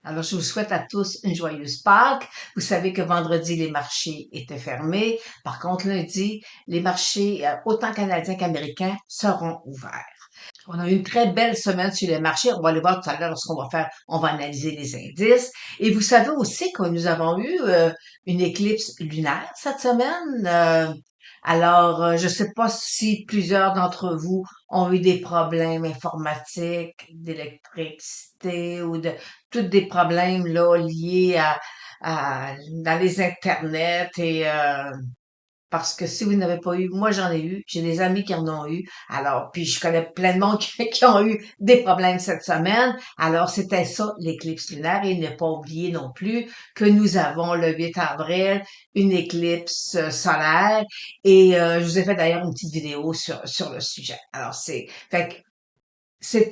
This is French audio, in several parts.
Alors, je vous souhaite à tous une joyeuse Pâques. Vous savez que vendredi, les marchés étaient fermés. Par contre, lundi, les marchés, autant canadiens qu'américains, seront ouverts. On a eu une très belle semaine sur les marchés. On va aller voir tout à l'heure ce qu'on va faire. On va analyser les indices. Et vous savez aussi que nous avons eu une éclipse lunaire cette semaine. Alors, je ne sais pas si plusieurs d'entre vous ont eu des problèmes informatiques, d'électricité ou de tous des problèmes là liés dans les internets et parce que si vous n'avez pas eu, moi j'en ai eu, j'ai des amis qui en ont eu. Alors, puis je connais plein de monde qui ont eu des problèmes cette semaine. Alors, c'était ça, l'éclipse lunaire. Et ne pas oublier non plus que nous avons le 8 avril une éclipse solaire. Et je vous ai fait d'ailleurs une petite vidéo sur le sujet. Alors, fait que c'est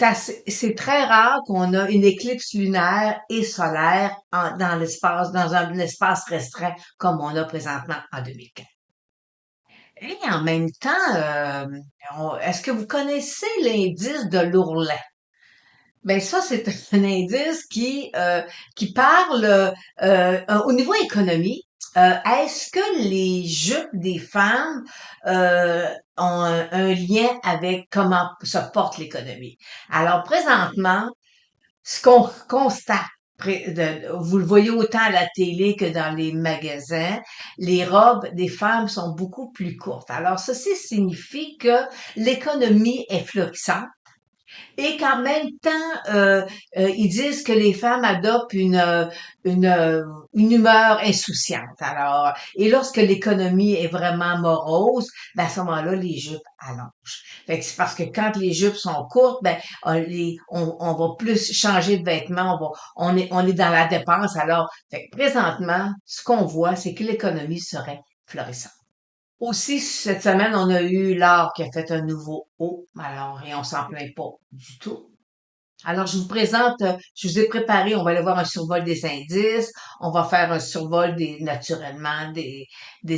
très rare qu'on a une éclipse lunaire et solaire dans un espace restreint comme on a présentement en 2015. Et en même temps, est-ce que vous connaissez l'indice de l'ourlet? Ben ça, c'est un indice qui parle au niveau économie. Est-ce que les jupes des femmes ont un lien avec comment se porte l'économie? Alors présentement, ce qu'on constate, vous le voyez autant à la télé que dans les magasins, les robes des femmes sont beaucoup plus courtes. Alors, ceci signifie que l'économie est florissante et qu'en même temps, ils disent que les femmes adoptent une, euh, une humeur insouciante. Alors, et lorsque l'économie est vraiment morose, ben à ce moment-là, les jupes allongent. Fait que c'est parce que quand les jupes sont courtes, ben on va plus changer de vêtements, on est dans la dépense. Alors, fait que présentement, ce qu'on voit, c'est que l'économie serait florissante. Aussi, cette semaine, on a eu l'or qui a fait un nouveau haut, alors, et on s'en plaint pas du tout. Alors, je vous présente, je vous ai préparé, on va aller voir un survol des indices, on va faire un survol naturellement, des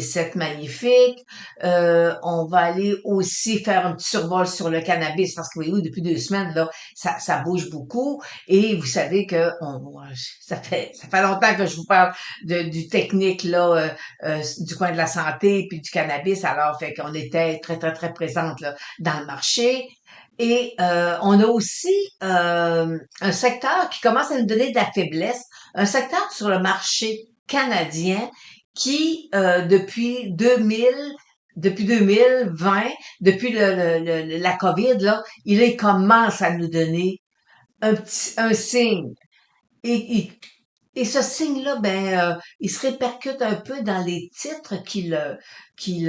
sept magnifiques. On va aller aussi faire un petit survol sur le cannabis, parce que oui, depuis 2 semaines, là, ça bouge beaucoup. Et vous savez que ça fait longtemps que je vous parle du technique, là, du coin de la santé, puis du cannabis. Alors, fait qu'on était très, très, très présente, là, dans le marché. Et on a aussi un secteur qui commence à nous donner de la faiblesse, un secteur sur le marché canadien qui, depuis 2020, depuis la COVID, là, il commence à nous donner un signe. Et, et, et ce signe-là, il se répercute un peu dans les titres qui le, qui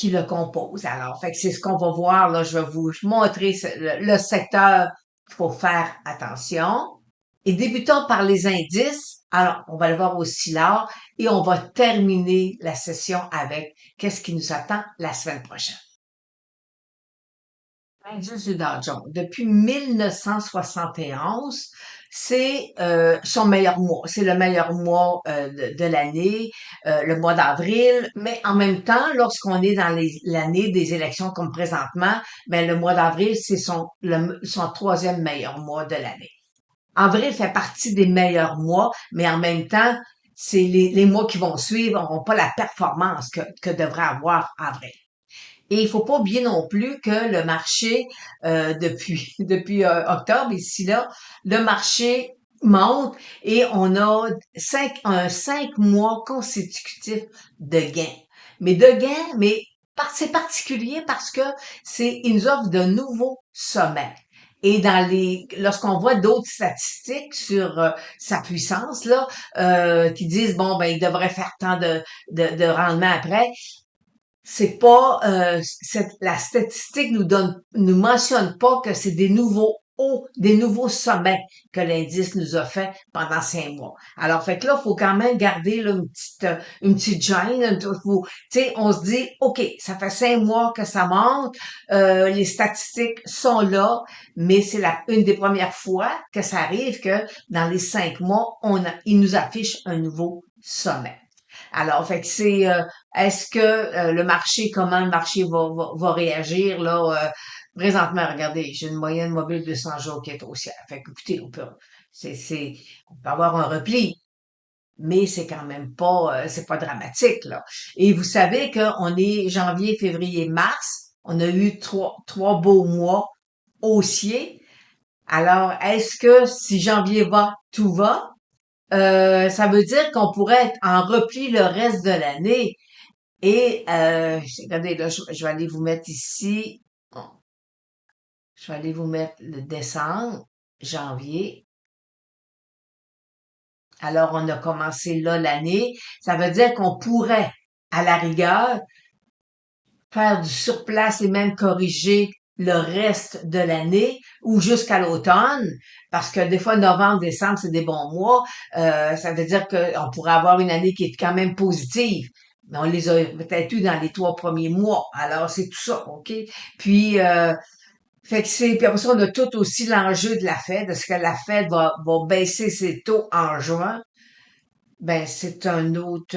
le composent. Alors, fait que c'est ce qu'on va voir, là. Je vais vous montrer le secteur. Il faut faire attention. Et débutons par les indices. Alors, on va le voir aussi là. Et on va terminer la session avec qu'est-ce qui nous attend la semaine prochaine. L'indice du Dow Jones. Depuis 1971, c'est son meilleur mois. C'est le meilleur mois de l'année, le mois d'avril. Mais en même temps, lorsqu'on est dans l'année des élections comme présentement, ben le mois d'avril, c'est son troisième meilleur mois de l'année. Avril fait partie des meilleurs mois, mais en même temps, c'est les mois qui vont suivre n'auront pas la performance que devrait avoir avril. Et il faut pas oublier non plus que le marché, depuis octobre, ici là, le marché monte et on a 5 mois consécutifs de gains. Mais c'est particulier parce que ils nous offrent de nouveaux sommets. Et lorsqu'on voit d'autres statistiques sur sa puissance là, qui disent bon ben il devrait faire tant de rendement après, c'est pas la statistique nous mentionne pas que c'est des nouveaux hauts, des nouveaux sommets que l'indice nous a fait pendant 5 mois. Alors fait que là, il faut quand même garder là, une petite gêne. Tu sais, on se dit, ok, ça fait 5 mois que ça monte, les statistiques sont là, mais c'est une des premières fois que ça arrive que dans les 5 mois, il nous affiche un nouveau sommet. Alors, fait que est-ce que comment le marché va réagir là présentement? Regardez, j'ai une moyenne mobile de 200 jours qui est haussière. Fait que, écoutez, On peut avoir un repli, mais c'est quand même pas, c'est pas dramatique, là. Et vous savez qu'on est janvier, février, mars. On a eu trois beaux mois haussiers. Alors, est-ce que si janvier va, tout va? Ça veut dire qu'on pourrait être en repli le reste de l'année. Et regardez, là, je vais aller vous mettre ici. Bon, je vais aller vous mettre le décembre, janvier. Alors, on a commencé là l'année. Ça veut dire qu'on pourrait, à la rigueur, faire du surplace et même corriger le reste de l'année ou jusqu'à l'automne, parce que des fois, novembre, décembre, c'est des bons mois. Ça veut dire qu'on pourrait avoir une année qui est quand même positive. Mais on les a peut-être eu dans les 3 premiers mois. Alors, c'est tout ça, OK? Puis, fait que puis après ça, on a tout aussi l'enjeu de la Fed. Est-ce que la Fed va baisser ses taux en juin? Ben, c'est un autre,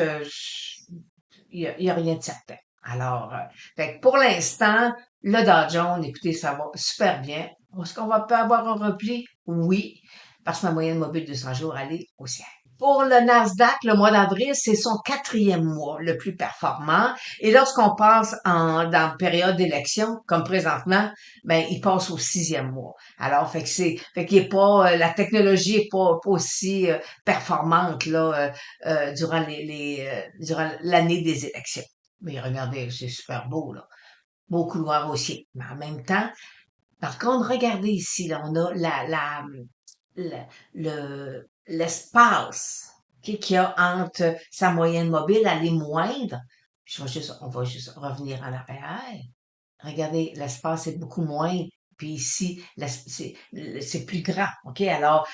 y a rien de certain. Alors, fait que pour l'instant, le Dow Jones, écoutez, ça va super bien. Est-ce qu'on va peut avoir un repli? Oui, parce que ma moyenne mobile de 200 jours, elle est haussière. Pour le Nasdaq, le mois d'avril, c'est son quatrième mois le plus performant. Et lorsqu'on passe dans la période d'élection, comme présentement, ben, il passe au sixième mois. Alors, fait qu'il est pas, la technologie est pas aussi performante, là, durant durant l'année des élections. Mais regardez, c'est super beau, là. Beau couloir haussier. Mais en même temps, par contre, regardez ici, là, on a l'espace, OK, qu'il y a entre sa moyenne mobile, elle est moindre. On va juste revenir en arrière. Regardez, l'espace est beaucoup moins. Puis ici, c'est plus grand. OK? Alors,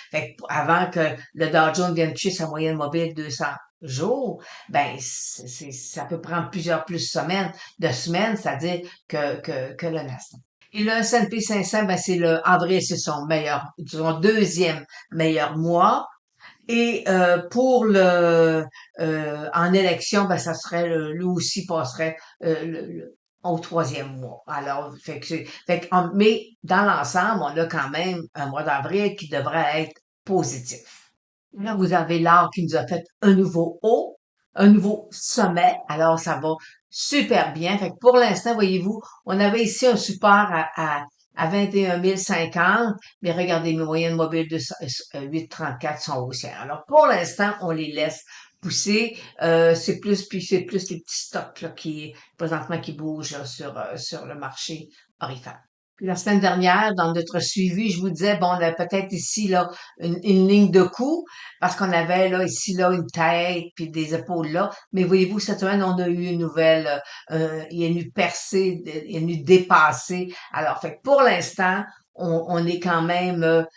avant que le Dow Jones vienne toucher sa moyenne mobile 200 jours, ben, ça peut prendre plus de semaines, c'est-à-dire que le Nasdaq. Et le S&P 500, ben, avril, c'est son deuxième meilleur mois. Et pour en élection, ben, ça serait lui aussi passerait au troisième mois. Alors, mais dans l'ensemble, on a quand même un mois d'avril qui devrait être positif. Là, vous avez l'or qui nous a fait un nouveau haut, un nouveau sommet. Alors, ça va super bien. Fait que pour l'instant, voyez-vous, on avait ici un support à 21 050, mais regardez, mes moyennes mobiles de 8,34 sont haussières. Alors, pour l'instant, on les laisse pousser. C'est plus les petits stocks là, présentement, qui bougent là, sur le marché orifère. Puis la semaine dernière, dans notre suivi, je vous disais, bon, on a peut-être ici là une ligne de coup, parce qu'on avait là ici là une tête puis des épaules là. Mais voyez-vous, cette semaine, on a eu une nouvelle, il y a une percée, il y a une dépassée. Alors, fait que pour l'instant, on est quand même,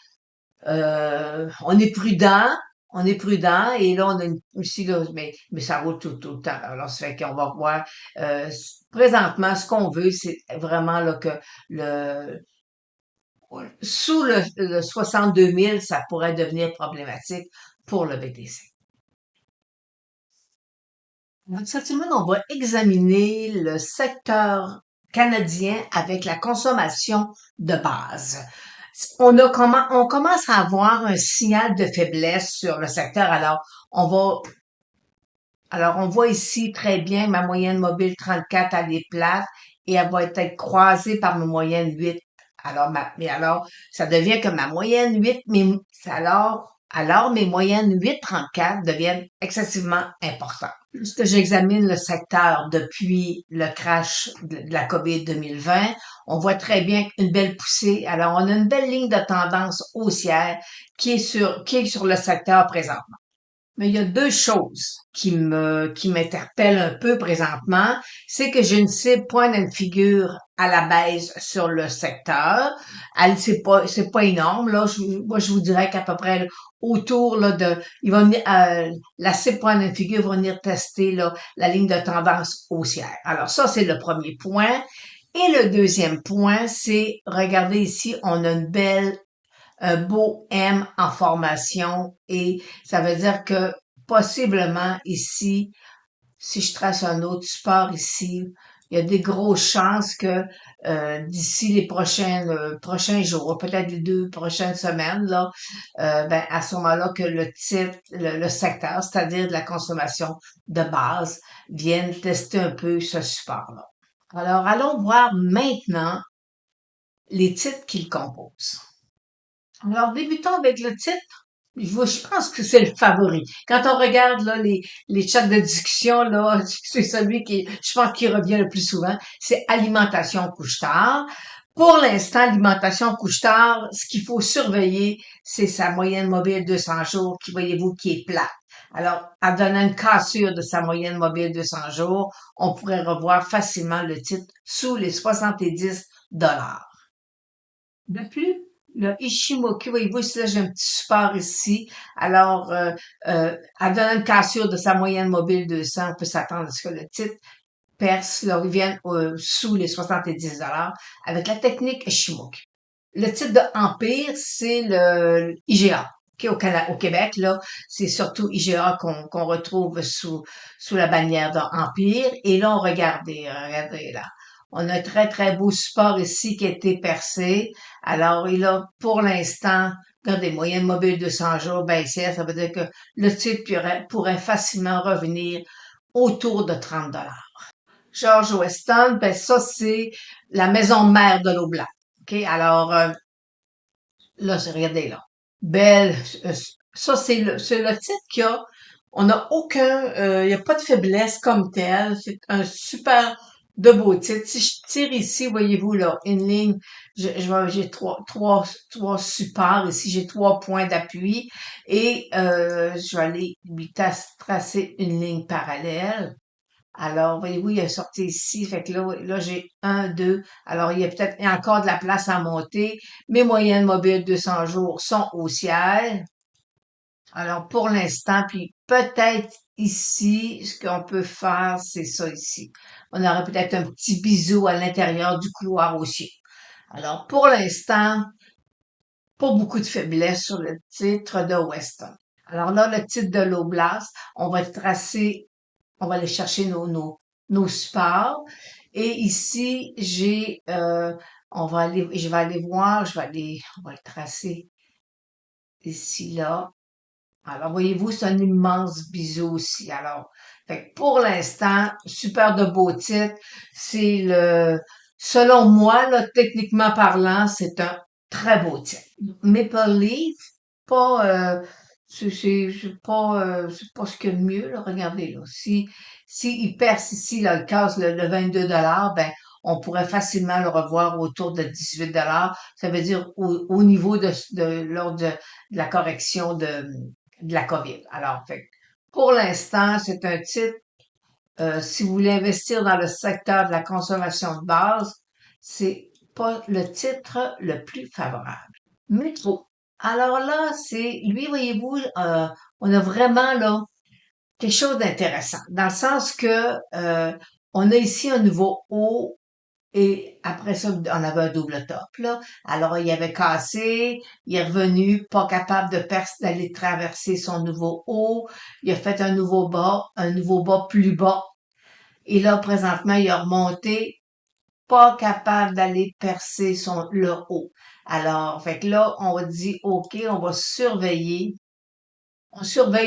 on est prudent. On est prudent et là on a ici là mais ça roule tout le temps. Alors ça fait qu'on va voir présentement ce qu'on veut c'est vraiment là que le sous le 62 000, ça pourrait devenir problématique pour le BTC. Donc, cette semaine, on va examiner le secteur canadien avec la consommation de base. On commence à avoir un signal de faiblesse sur le secteur. On va, alors on voit ici très bien ma moyenne mobile 34 à des places et elle va être croisée par ma moyenne 8. Mais alors, ça devient que ma moyenne 8, alors mes moyennes 8,34 deviennent excessivement importantes. Lorsque j'examine le secteur depuis le crash de la COVID 2020, on voit très bien une belle poussée. Alors, on a une belle ligne de tendance haussière qui est sur le secteur présentement. Mais il y a deux choses qui m'interpellent un peu présentement. C'est que j'ai une cible point and figure à la baisse sur le secteur. C'est pas énorme, là. Moi, je vous dirais qu'à peu près là, autour, là, la cible point and figure va venir tester, là, la ligne de tendance haussière. Alors, ça, c'est le premier point. Et le deuxième point, c'est, regardez ici, on a un beau M en formation et ça veut dire que possiblement ici, si je trace un autre support ici, il y a des grosses chances que d'ici les prochains jours, peut-être les 2 prochaines semaines, là, ben, à ce moment-là, que le titre, le secteur, c'est-à-dire de la consommation de base, vienne tester un peu ce support-là. Alors, allons voir maintenant les titres qu'il compose. Alors, débutons avec le titre. Je pense que c'est le favori. Quand on regarde là, les chats de discussion, là, c'est celui qui, je pense, qui revient le plus souvent. C'est alimentation couche-tard. Pour l'instant, alimentation couche-tard, ce qu'il faut surveiller, c'est sa moyenne mobile 200 jours, qui, voyez-vous, qui est plate. Alors, en donnant une cassure de sa moyenne mobile 200 jours, on pourrait revoir facilement le titre sous les 70 $. De plus, le Ishimoku, voyez-vous, ici, là, j'ai un petit support ici. Alors, en donnant une cassure de sa moyenne mobile 200, on peut s'attendre à ce que le titre perce, là, revienne sous les 70 $ avec la technique Ishimoku. Le titre de Empire, c'est le IGA. OK, au Québec, là, c'est surtout IGA qu'on retrouve sous la bannière d'Empire. Et là, regardez là. On a un très, très beau support ici qui a été percé. Alors, il a, pour l'instant, regardez, moyenne mobile de 100 jours baissière, ça veut dire que le titre pourrait facilement revenir autour de 30 $. George Weston, ben ça, c'est la maison mère de l'eau blanc. OK? Alors, là, regardez là. Belle. Ça, c'est le titre qu'il y a. On n'a il n'y a pas de faiblesse comme telle. C'est un super de beau titre. Si je tire ici, voyez-vous là, une ligne, j'ai trois supports. Ici, j'ai 3 points d'appui et je vais aller lui tracer une ligne parallèle. Alors, voyez-vous, il est sorti ici. Fait que là, j'ai 1, 2. Alors, il y a peut-être encore de la place à monter. Mes moyennes mobiles 200 jours sont haussières. Alors, pour l'instant, puis peut-être ici, ce qu'on peut faire, c'est ça ici. On aurait peut-être un petit bisou à l'intérieur du couloir haussier. Alors, pour l'instant, pas beaucoup de faiblesse sur le titre de Weston. Alors là, le titre de l'Oblast, on va tracer, on va aller chercher nos supports. Et ici, je vais aller voir, on va le tracer ici, là. Alors, voyez-vous, c'est un immense bisou aussi. Alors, fait que pour l'instant, super de beau titre. Selon moi, là, techniquement parlant, c'est un très beau titre. Maple Leaf, pas, c'est pas ce qu'il y a de mieux, là. Regardez, là. Si il perce ici, là, il casse le 22 $, ben, on pourrait facilement le revoir autour de 18 $. Ça veut dire au niveau lors de la correction de la COVID. Alors, fait, pour l'instant, c'est un titre, si vous voulez investir dans le secteur de la consommation de base, c'est pas le titre le plus favorable. Métro. Alors là, lui, voyez-vous, on a vraiment là quelque chose d'intéressant, dans le sens que on a ici un nouveau haut et après ça, on avait un double top, là. Alors, il avait cassé, il est revenu, pas capable d'aller traverser son nouveau haut. Il a fait un nouveau bas plus bas. Et là, présentement, il a remonté, pas capable d'aller percer le haut. Alors, fait que là, on dit, OK, on surveille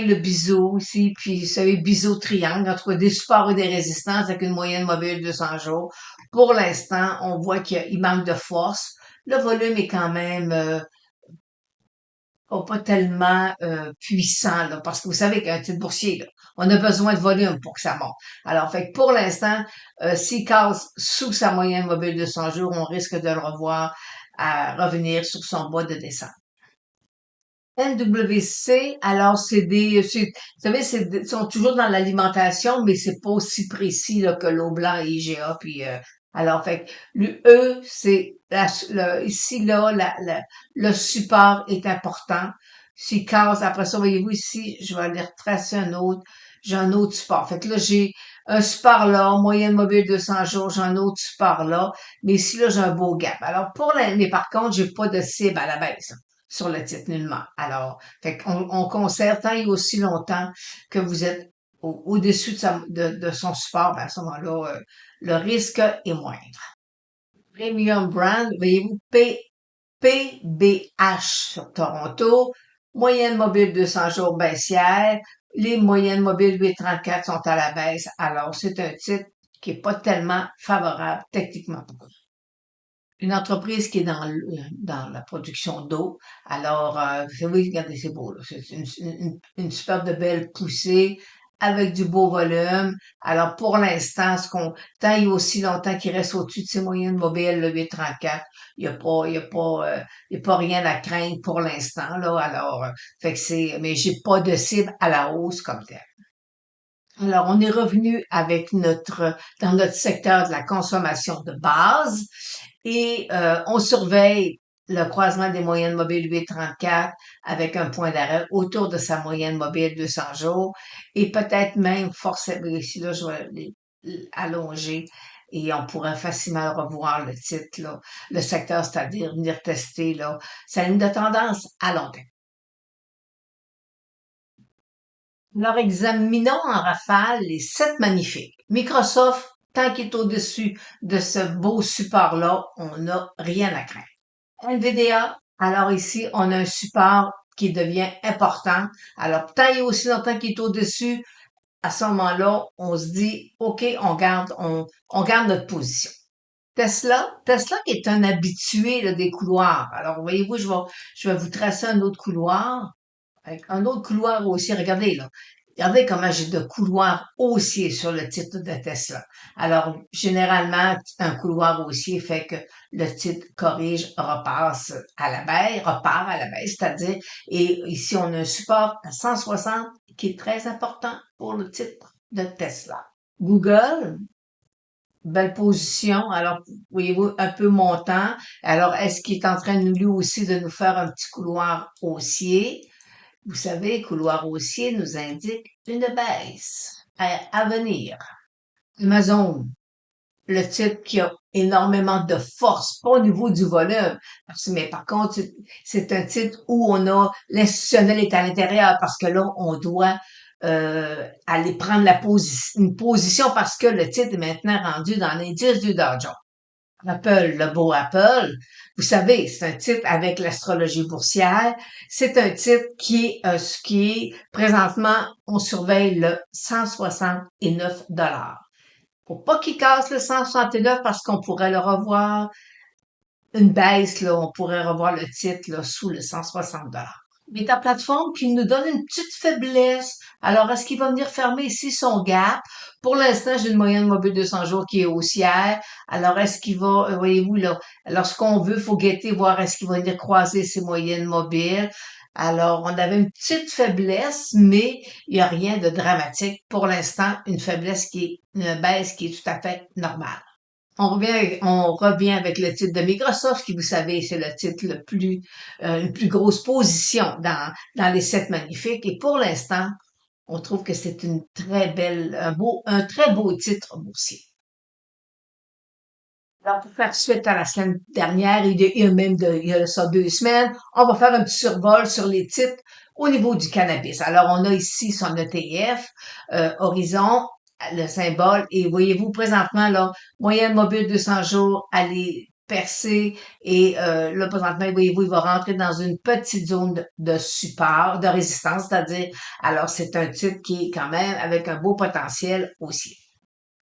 le biseau ici, puis vous savez, biseau triangle, entre des supports et des résistances avec une moyenne mobile de 100 jours. Pour l'instant, on voit qu'il manque de force. Le volume est quand même pas tellement puissant, là, parce que vous savez qu'un titre boursier, là, on a besoin de volume pour que ça monte. Alors, fait que pour l'instant, s'il casse sous sa moyenne mobile de 100 jours, on risque de le revoir à revenir sur son bas de descente. NWC, alors vous savez, ils sont toujours dans l'alimentation, mais c'est pas aussi précis là, que l'eau blanc et IGA. Puis, alors, fait que c'est ici là, le support est important. S'il casse, après ça, voyez-vous ici, je vais aller retracer j'ai un autre support. Fait que là, j'ai un support là, moyenne mobile 200 jours, j'ai un autre support là, mais ici là, j'ai un beau gap. Alors, mais par contre, j'ai pas de cible à la baisse sur le titre nullement. Alors, fait qu'on conserve tant et aussi longtemps que vous êtes au-dessus de son support, ben à ce moment-là, le risque est moindre. Premium Brand, voyez-vous, PBH sur Toronto, moyenne mobile 200 jours baissière, les moyennes mobiles 834 sont à la baisse, alors c'est un titre qui est pas tellement favorable techniquement. Une entreprise qui est dans la production d'eau. Alors, oui, regardez, c'est beau, là. C'est une super de belle poussée avec du beau volume. Alors, pour l'instant, tant il y a aussi longtemps qu'il reste au-dessus de ses moyennes mobiles, le 834, il y a pas rien à craindre pour l'instant, là. Alors, fait que mais j'ai pas de cible à la hausse comme telle. Alors, on est revenu avec dans notre secteur de la consommation de base et on surveille le croisement des moyennes mobiles 834 avec un point d'arrêt autour de sa moyenne mobile 200 jours et peut-être même forcément, ici là, je vais allonger et on pourrait facilement revoir le titre, là, le secteur, c'est-à-dire venir tester là, sa ligne de tendance à long terme. Alors, examinons en rafale les 7 magnifiques. Microsoft, tant qu'il est au-dessus de ce beau support-là, on n'a rien à craindre. NVDA, alors ici, on a un support qui devient important. Alors, tant et aussi longtemps qu'il est au-dessus, à ce moment-là, on se dit, OK, on garde notre position. Tesla qui est un habitué là, des couloirs. Alors, voyez-vous, je vais vous tracer un autre couloir. Avec un autre couloir haussier. Regardez, là. Regardez comment j'ai de couloirs haussiers sur le titre de Tesla. Alors, généralement, un couloir haussier fait que le titre corrige, repart à la baisse, c'est-à-dire, et ici, on a un support à 160 qui est très important pour le titre de Tesla. Google, belle position. Alors, voyez-vous, un peu montant. Alors, est-ce qu'il est en train, lui aussi, de nous faire un petit couloir haussier? Vous savez, couloir haussier nous indique une baisse à venir. Amazon, le titre qui a énormément de force, pas au niveau du volume, mais par contre, c'est un titre où on a l'institutionnel est à l'intérieur parce que là, on doit aller prendre une position parce que le titre est maintenant rendu dans l'indice du Dow Jones. Apple, le beau Apple, vous savez, c'est un titre avec l'astrologie boursière. C'est un titre qui est présentement, on surveille le 169 $. Faut pas qu'il casse le 169 parce qu'on pourrait le revoir une baisse, là, on pourrait revoir le titre là, sous le 160 $. Mais ta plateforme qui nous donne une petite faiblesse. Alors, est-ce qu'il va venir fermer ici son gap? Pour l'instant, j'ai une moyenne mobile de 200 jours qui est haussière. Alors, est-ce qu'il va, voyez-vous, là, lorsqu'on veut, faut guetter, voir est-ce qu'il va venir croiser ses moyennes mobiles. Alors, on avait une petite faiblesse, mais il n'y a rien de dramatique. Pour l'instant, une faiblesse une baisse qui est tout à fait normale. On revient avec le titre de Microsoft, qui, vous savez, c'est le titre une plus grosse position dans les 7 magnifiques. Et pour l'instant, on trouve que c'est une très belle, un très beau titre boursier. Alors, pour faire suite à la semaine dernière, il y a ça 2 semaines, on va faire un petit survol sur les titres au niveau du cannabis. Alors, on a ici son ETF, Horizon, le symbole, et voyez-vous, présentement, là, moyenne mobile 200 jours, elle est percée, et là, présentement, voyez-vous, il va rentrer dans une petite zone de support, de résistance, c'est-à-dire, alors, c'est un titre qui est quand même avec un beau potentiel aussi.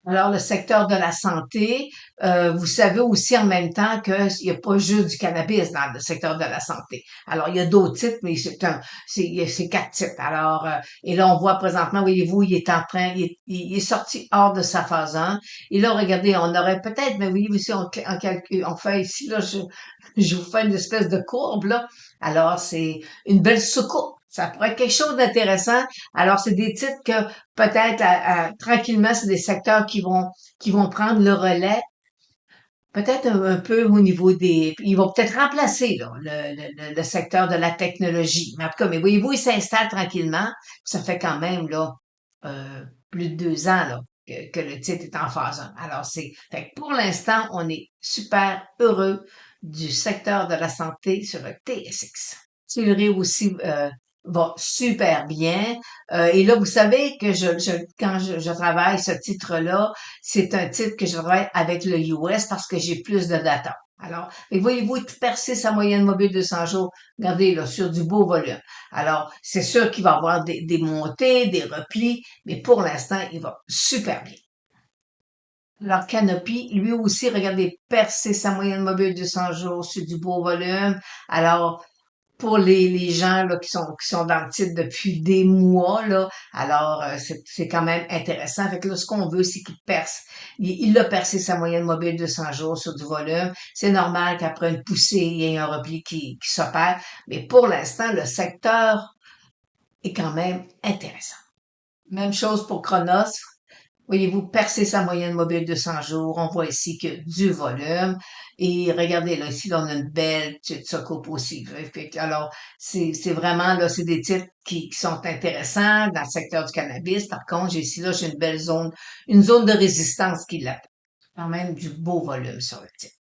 Alors, le secteur de la santé, vous savez aussi en même temps qu'il n'y a pas juste du cannabis dans le secteur de la santé. Alors, il y a d'autres titres, mais c'est 4 titres. Alors, et là, on voit présentement, voyez-vous, il est sorti hors de sa phase 1. Et là, regardez, on aurait peut-être, mais oui, si on calcule, on fait ici, là, je vous fais une espèce de courbe, là. Alors, c'est une belle soucoupe. Ça pourrait être quelque chose d'intéressant. Alors, c'est des titres que peut-être tranquillement, c'est des secteurs qui vont prendre le relais. Peut-être un peu au niveau ils vont peut-être remplacer là, le secteur de la technologie. Mais en tout cas, mais voyez-vous, ils s'installent tranquillement. Ça fait quand même là plus de 2 ans là que le titre est en phase 1. Alors fait que pour l'instant, on est super heureux du secteur de la santé sur le TSX. Tilray aussi va super bien. Et là, vous savez que quand je travaille ce titre-là, c'est un titre que je travaille avec le US parce que j'ai plus de data. Alors, et voyez-vous, percer sa moyenne mobile de 100 jours, regardez là, sur du beau volume. Alors, c'est sûr qu'il va y avoir des montées, des replis, mais pour l'instant, il va super bien. Alors, Canopy, lui aussi, regardez, percer sa moyenne mobile de 100 jours sur du beau volume. Alors, pour les gens là, qui sont dans le titre depuis des mois, là, alors c'est quand même intéressant. Fait que là, ce qu'on veut, c'est qu'il perce. Il a percé sa moyenne mobile de 100 jours sur du volume. C'est normal qu'après une poussée, il y ait un repli qui s'opère. Mais pour l'instant, le secteur est quand même intéressant. Même chose pour Chronos. Voyez-vous, percer sa moyenne mobile de 100 jours, on voit ici que du volume. Et regardez, là, ici, là, on a une belle petite soucoupe aussi. Alors, c'est vraiment, là, c'est des titres qui sont intéressants dans le secteur du cannabis. Par contre, j'ai une belle zone, une zone de résistance qui l'appelle. Quand même du beau volume sur le titre.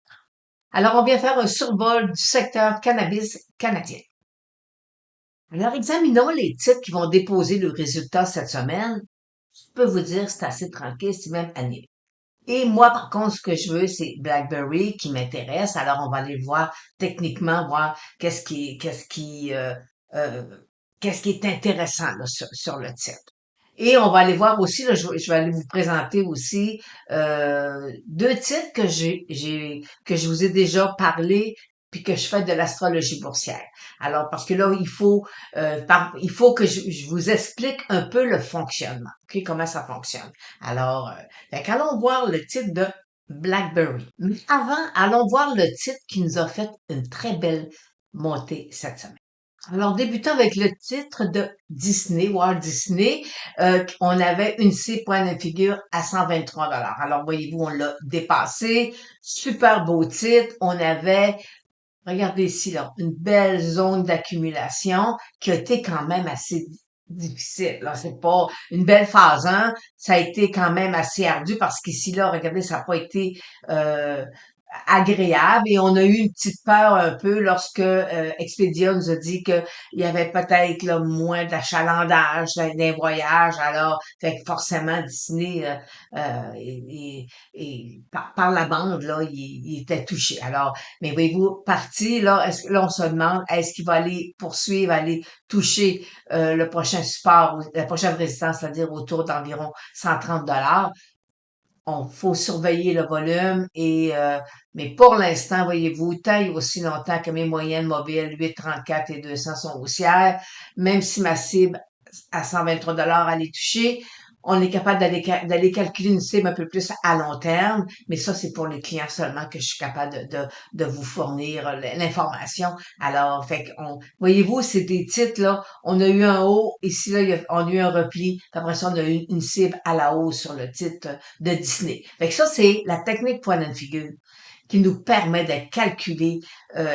Alors, on vient faire un survol du secteur cannabis canadien. Alors, examinons les titres qui vont déposer le résultat cette semaine. Je peux vous dire, c'est assez tranquille, c'est même annulé. Et moi, par contre, ce que je veux, c'est BlackBerry qui m'intéresse. Alors, on va aller voir techniquement, voir euh, qu'est-ce qui est intéressant là, sur le titre. Et on va aller voir aussi, là, je vais aller vous présenter aussi deux titres que je vous ai déjà parlé, puis que je fais de l'astrologie boursière. Alors, parce que là, il faut que je vous explique un peu le fonctionnement, ok, comment ça fonctionne. Alors, allons voir le titre de BlackBerry. Mais avant, allons voir le titre qui nous a fait une très belle montée cette semaine. Alors, débutons avec le titre de Disney, Walt Disney. On avait une C point de figure à 123 $. Alors, voyez-vous, on l'a dépassé. Super beau titre. On avait, regardez ici, là, une belle zone d'accumulation qui a été quand même assez difficile. Là, c'est pas une belle phase 1. Ça a été quand même assez ardu parce qu'ici, là, regardez, ça n'a pas été agréable et on a eu une petite peur un peu lorsque Expedia nous a dit qu'il y avait peut-être là, moins d'achalandage dans les voyages. Alors, fait que forcément, Disney par la bande, là, il était touché. Alors, mais voyez-vous, parti, là, là, on se demande, est-ce qu'il va aller poursuivre, aller toucher le prochain support, la prochaine résistance, c'est-à-dire autour d'environ 130 $. On faut surveiller le volume mais pour l'instant, voyez-vous, tant et aussi longtemps que mes moyennes mobiles 8,34 et 200 sont haussières, même si ma cible à 123 $ à les toucher, on est capable d'aller calculer une cible un peu plus à long terme, mais ça, c'est pour les clients seulement que je suis capable de vous fournir l'information. Alors, voyez-vous, c'est des titres, là, on a eu un haut, ici, là, on a eu un repli, puis après ça, on a eu une cible à la hausse sur le titre de Disney. Fait que ça, c'est la technique point and figure qui nous permet de calculer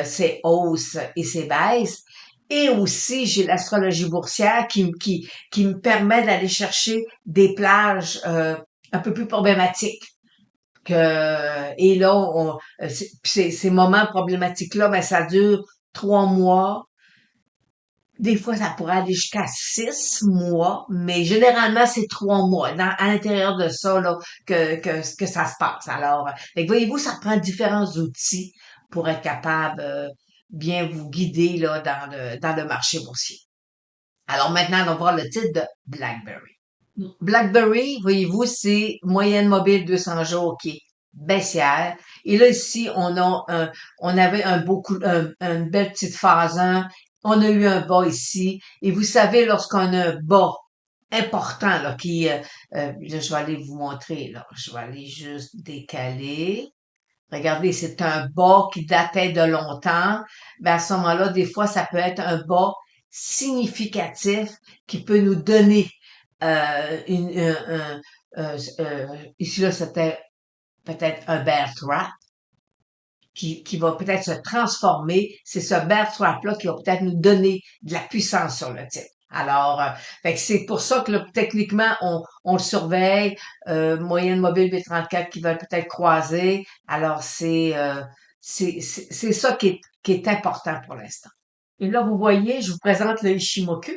ces hausses et ces baisses. Et aussi, j'ai l'astrologie boursière qui me permet d'aller chercher des plages un peu plus problématiques. Et là, ces moments problématiques-là, ben, ça dure 3 mois. Des fois, ça pourrait aller jusqu'à 6 mois, mais généralement, c'est 3 mois. À l'intérieur de ça, là, que ça se passe. Alors, voyez-vous, ça prend différents outils pour être capable bien vous guider là, dans le marché boursier. Alors maintenant, on va voir le titre de BlackBerry. BlackBerry, voyez-vous, c'est moyenne mobile 200 jours qui est baissière. Et là, ici, on avait une belle petite phase 1. On a eu un bas ici. Et vous savez, lorsqu'on a un bas important, là, là, je vais aller vous montrer, là. Je vais aller juste décaler. Regardez, c'est un bas qui datait de longtemps. Ben, à ce moment-là, des fois, ça peut être un bas significatif qui peut nous donner ici là, c'était peut-être un bear trap qui va peut-être se transformer. C'est ce bear trap-là qui va peut-être nous donner de la puissance sur le titre. Alors, fait que c'est pour ça que là, techniquement, on le surveille. Moyenne mobile B34 qui va peut-être croiser. Alors, c'est ça qui est important pour l'instant. Et là, vous voyez, je vous présente le Ishimoku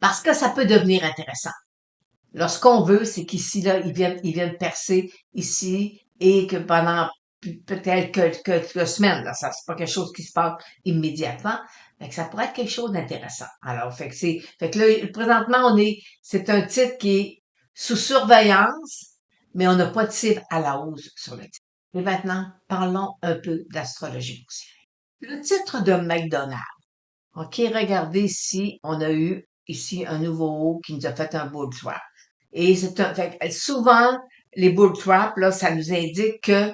parce que ça peut devenir intéressant. Là, ce qu'on veut, c'est qu'ici, là, ils viennent percer ici et que pendant peut-être quelques semaines, là, ça, c'est pas quelque chose qui se passe immédiatement, fait que ça pourrait être quelque chose d'intéressant. Alors, fait que là, présentement, c'est un titre qui est sous surveillance, mais on n'a pas de cible à la hausse sur le titre. Et maintenant, parlons un peu d'astrologie boursière. Le titre de McDonald's. OK, regardez ici, on a eu ici un nouveau haut qui nous a fait un bull trap. Et souvent, les bull traps, là, ça nous indique que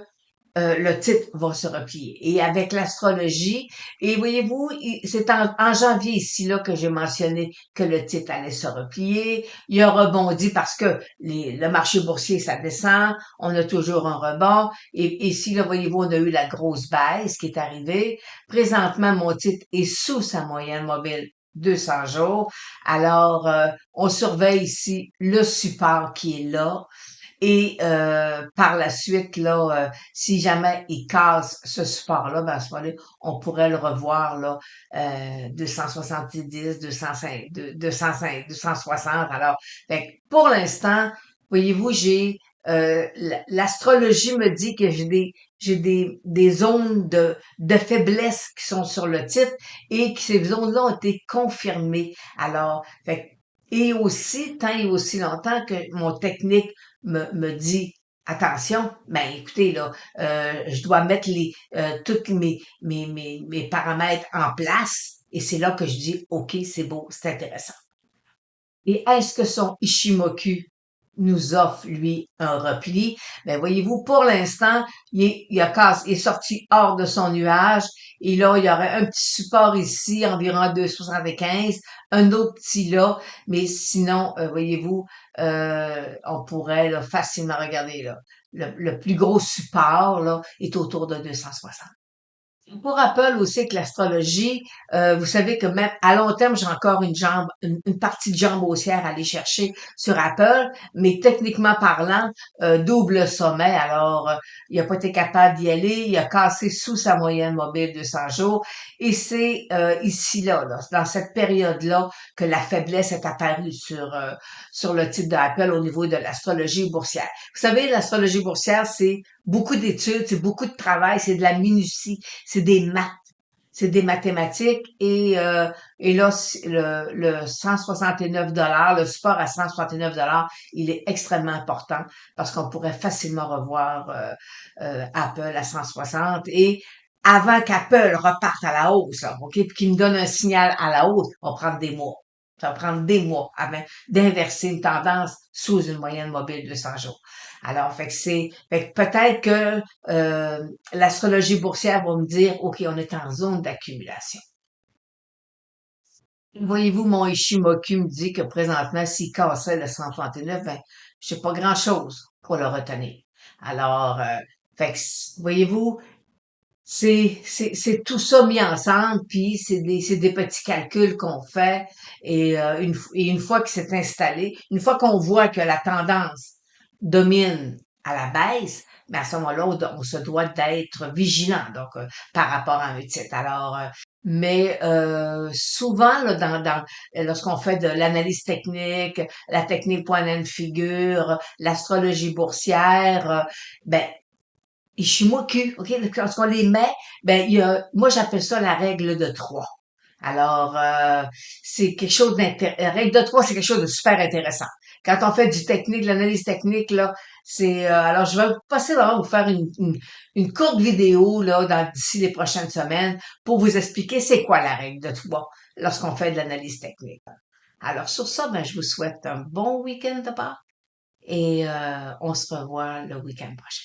le titre va se replier. Et avec l'astrologie, et voyez-vous, c'est en janvier ici là que j'ai mentionné que le titre allait se replier. Il a rebondi parce que le marché boursier, ça descend, on a toujours un rebond. Et ici, là, voyez-vous, on a eu la grosse baisse qui est arrivée. Présentement, mon titre est sous sa moyenne mobile 200 jours. Alors, on surveille ici le support qui est là. Et par la suite, là, si jamais il casse ce support-là, ben à ce moment-là, on pourrait le revoir là, 270, 205, 205, 260. Alors, fait que pour l'instant, voyez-vous, l'astrologie me dit que des zones de faiblesse qui sont sur le titre et que ces zones-là ont été confirmées. Alors, fait que et aussi, tant et aussi longtemps que mon technique me dit attention, ben écoutez, là, je dois mettre tous mes paramètres en place. Et c'est là que je dis OK, c'est beau, c'est intéressant. Et est-ce que son Ishimoku nous offre, lui, un repli? Ben, voyez-vous, pour l'instant, il est sorti hors de son nuage. Et là, il y aurait un petit support ici, environ 2,75, un autre petit là. Mais sinon, voyez-vous, on pourrait là, facilement regarder là. Le plus gros support là, est autour de 260. Pour Apple aussi avec l'astrologie, vous savez que même à long terme, j'ai encore une partie de jambe haussière à aller chercher sur Apple, mais techniquement parlant, double sommet. Alors, il n'a pas été capable d'y aller, il a cassé sous sa moyenne mobile de 100 jours, et c'est ici là, dans cette période-là, que la faiblesse est apparue sur le titre d'Apple au niveau de l'astrologie boursière. Vous savez, l'astrologie boursière, c'est beaucoup d'études, c'est beaucoup de travail, c'est de la minutie, c'est des maths, c'est des mathématiques et là le 169 le support à 169 il est extrêmement important parce qu'on pourrait facilement revoir Apple à 160 et avant qu'Apple reparte à la hausse, là, OK, puis qu'il me donne un signal à la hausse, on va prendre des mois. Ça va prendre des mois avant d'inverser une tendance sous une moyenne mobile de 100 jours. Alors, fait que peut-être que l'astrologie boursière va me dire, OK, on est en zone d'accumulation. Voyez-vous, mon Ishimoku me dit que présentement, s'il cassait le 169, ben, je sais pas grand-chose pour le retenir. Alors, fait que, voyez-vous, c'est tout ça mis ensemble, puis c'est des petits calculs qu'on fait et une fois que c'est installé, une fois qu'on voit que la tendance domine à la baisse, mais à ce moment-là, on se doit d'être vigilant donc par rapport à un titre. Alors, mais souvent là, lorsqu'on fait de l'analyse technique, la technique point and figure, l'astrologie boursière, ben Ishimoku, OK? Lorsqu'on les met, ben, moi, j'appelle ça la règle de 3. Alors, c'est quelque chose règle de 3, c'est quelque chose de super intéressant. Quand on fait du technique, l'analyse technique, là, alors je vais passer vraiment vous faire une courte vidéo, là, d'ici les prochaines semaines pour vous expliquer c'est quoi la règle de 3 lorsqu'on fait de l'analyse technique. Alors, sur ça, ben, je vous souhaite un bon week-end de Pâques et on se revoit le week-end prochain.